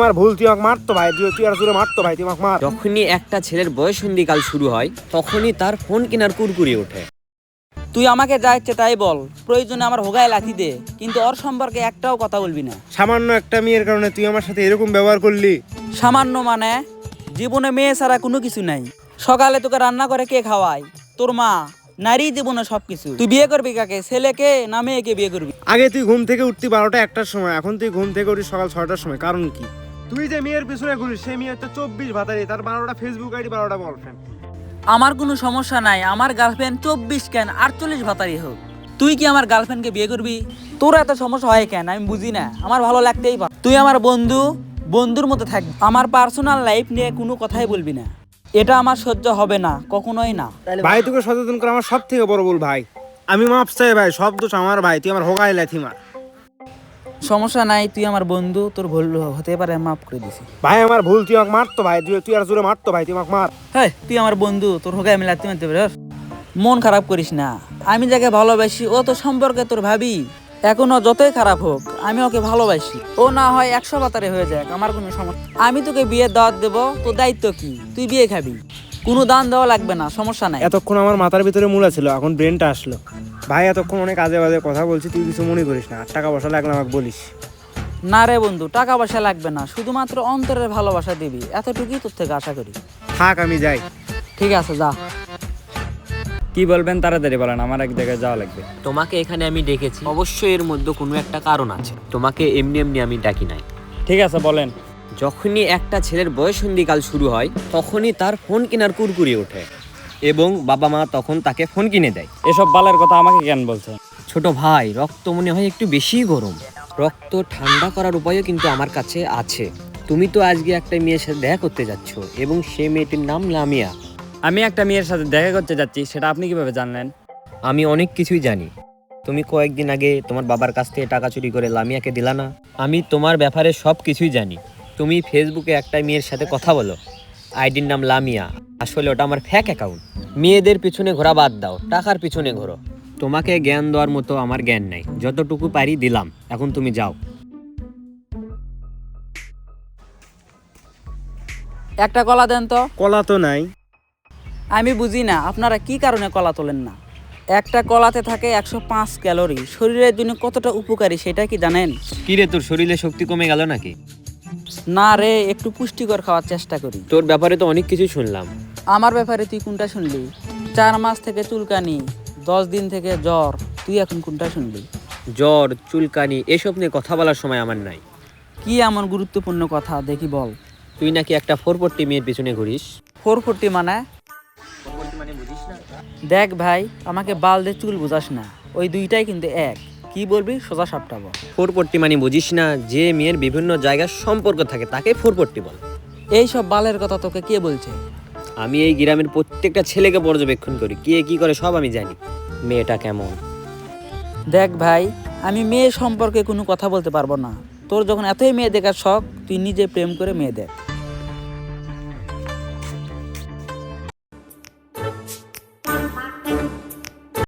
আমার ভুল, তুই আমাকে মারতো ভাই, তুই আর জোরে মারতো ভাই, তুই আমাকে মার। যখনই একটা ছেলের বয়সন্ধিকাল শুরু হয় তখনই তার ফোন কেনার কুরকুরি ওঠে। তুই আমাকে যা ইচ্ছে তাই বল, প্রয়োজনে আমার হোগায় লাথি দে, কিন্তু ওর সম্পর্কে একটাও কথা বলবি না। সামান্য একটা মেয়ের কারণে তুই আমার সাথে এরকম ব্যবহার করলি? সামান্য মানে? জীবনে মেয়ে ছাড়া কোনো কিছু নাই। সকালে তোকে রান্না করে কে খাওয়ায়? তোর মা। নারী জীবনে সবকিছু। তুই বিয়ে করবি কাকে, ছেলেকে না মেয়েকে বিয়ে করবি? আগে তুই ঘুম থেকে উঠতি 12টা 1টার সময়, এখন তুই ঘুম থেকে উঠি সকাল 6টার সময়, কারণ কি? তুই যে মেয়ের পিছনে ঘুরিস, সেই মেয়ে হচ্ছে 24 ভাতারি, তার 12টা ফেসবুক আইডি, 12টা বয়ফ্রেন্ড। আমার কোনো সমস্যা নাই, আমার গার্লফ্রেন্ড 24 কেন 48 ভাতারি হোক। তুই কি আমার গার্লফ্রেন্ডকে বিয়ে করবি? তোর এত সমস্যা হয় কেন আমি বুঝি না। আমার ভালো লাগতেই পার। তুই আমার বন্ধু, বন্ধুর মতো থাকবি। আমার পার্সোনাল লাইফ নিয়ে কোনো কথাই বলবি না। এটা আমার সহ্য হবে না, কখনোই না। ভাই তোকে সচেতন করে আমার সব থেকে বড় ভুল ভাই। আমি মাপ চাই ভাই, সব দোষ আমার ভাই, তুই আমার হোগায় লাথি মার। সমস্যা নাই, তুই আমার বন্ধু, তোর ভুল হতে পারে, মাফ করে দিছি। ভাই আমার ভুল, তুই আমাকে মারতো ভাই, তুই আর জোরে মারতো ভাই, তুই আমাকে মার। হ্যাঁ, তুই আমার বন্ধু, তোর হোগায় আমি লাগতে মারতে পারি? মন খারাপ করিস না। আমি যাকে ভালোবাসি ও তো সম্পর্কে তোর ভাবি। এখনো যতই খারাপ হোক আমি ওকে ভালোবাসি। ও না হয় 100 বাতারে হয়ে যাক, আমার কোনো সমস্যা। আমি তোকে বিয়ের দাওয়াত দেবো, তোর দায়িত্ব কি? তুই বিয়ে খাবি, কোনো দান দেওয়া লাগবে না, সমস্যা নাই। এতক্ষণ আমার মাথার ভিতরে মূলা ছিল, এখন ব্রেনটা আসলো। ভাই এতক্ষণ অনেক আজে বাজে কথা বলছি, তুই কিছু মনে করিস না। আর টাকা পয়সা লাগলে আমাকে বলিস। না রে বন্ধু, টাকা পয়সা লাগবে না, শুধুমাত্র অন্তরের ভালোবাসা দিবি, এতটুকুই তোর থেকে আশা করি। থাক, আমি যাই। ঠিক আছে, যা। কি বলবেন তাড়াতাড়ি বলেন, আমার এক জায়গায় যাওয়া লাগবে। তোমাকে এখানে আমি ডেকেছি, অবশ্যই এর মধ্যে কোনো একটা কারণ আছে। তোমাকে এমনি এমনি আমি ডাকি নাই। ঠিক আছে বলেন। যখনই একটা ছেলের বয়সন্ধিকাল শুরু হয় তখনই তার ফোন কেনার কুরকুরি ওঠে এবং বাবা মা তখন তাকে ফোন কিনে দেয়। এসব বালের কথা আমাকে কেন বলছেন? ছোট ভাই, রক্ত মনে হয় একটু বেশিই গরম। রক্ত ঠান্ডা করার উপায়ও কিন্তু আমার কাছে আছে। তুমি তো আজকে একটা মেয়ের সাথে দেখা করতে যাচ্ছ এবং সে মেয়েটির নাম লামিয়া। আমি একটা মেয়ের সাথে দেখা করতে যাচ্ছি, সেটা আপনি কিভাবে জানলেন? আমি অনেক কিছুই জানি। তুমি কয়েকদিন আগে তোমার বাবার কাছ থেকে টাকা চুরি করে লামিয়াকে দিলা না? আমি তোমার ব্যাপারে সব কিছুই জানি। তুমি ফেসবুকে একটা মেয়ের সাথে কথা বলো, আইডির নাম লামিয়া। আসলে ওটা আমার ফ্যাক অ্যাকাউন্ট। মেয়েদের পিছনে ঘোরা বাদ দাও, টাকার পিছনে ঘোরো। তোমাকে জ্ঞান দেওয়ার মতো আমার জ্ঞান নাই, যতটুকু পারি দিলাম, এখন তুমি যাও। একটা কলা দেন তো। কলা তো নাই। আমি বুঝি না আপনারা কি কারণে কলা তোলেন না। একটা কলাতে থাকে 105 ক্যালোরি, শরীরের জন্য কতটা উপকারী সেটা কি জানেন? কি রে, তোর শরীরে শক্তি কমে গেল নাকি? না রে, একটু পুষ্টিকর খাওয়ার চেষ্টা করি। তোর ব্যাপারে তো অনেক কিছু শুনলাম। আমার ব্যাপারে তুই কোনটা শুনলি? 4 মাস থেকে চুলকানি, 10 দিন থেকে জ্বর, তুই এখন কোনটা শুনলি? জ্বর, চুলকানি এসব নিয়ে কথা বলার সময় আমার নাই। কি এমন গুরুত্বপূর্ণ কথা দেখি বল। তুই নাকি একটা 440 মেয়ের পিছনে ঘুরিস। 440 মানে? দেখ ভাই, আমাকে বাল দিয়ে চুল বোঝাস না, ওই দুইটাই কিন্তু এক। কি বলবি সোজা সাপটা বল। 440 মানে বুঝিস না? যে মেয়ের বিভিন্ন জায়গার সম্পর্ক থাকে তাকে 440 বল। এই সব বালের কথা তোকে কে বলছে? আমি এই গ্রামের প্রত্যেকটা ছেলেকে পর্যবেক্ষণ করি, কে কি করে সব আমি জানি। মেয়েটা কেমন? দেখ ভাই, আমি মেয়ে সম্পর্কে কোনো কথা বলতে পারবো না। তোর যখন এতই মেয়ে দেখার শখ, তুই নিজে প্রেম করে মেয়ে দেখ।